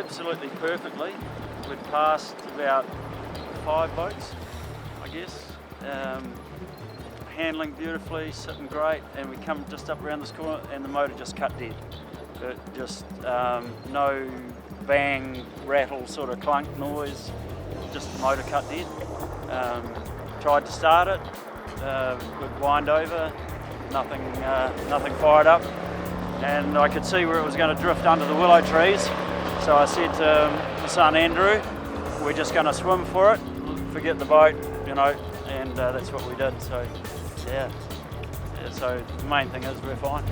absolutely perfectly. We'd passed about 5 boats, I guess. Handling beautifully, sitting great, and we come just up around this corner and the motor just cut dead. It just no bang, rattle, sort of clunk noise, just the motor cut dead. Tried to start it, good wind over, nothing fired up, and I could see where it was going to drift under the willow trees. So I said to my son Andrew, we're just going to swim for it, forget the boat, you know, and that's what we did. So yeah, so the main thing is we're fine.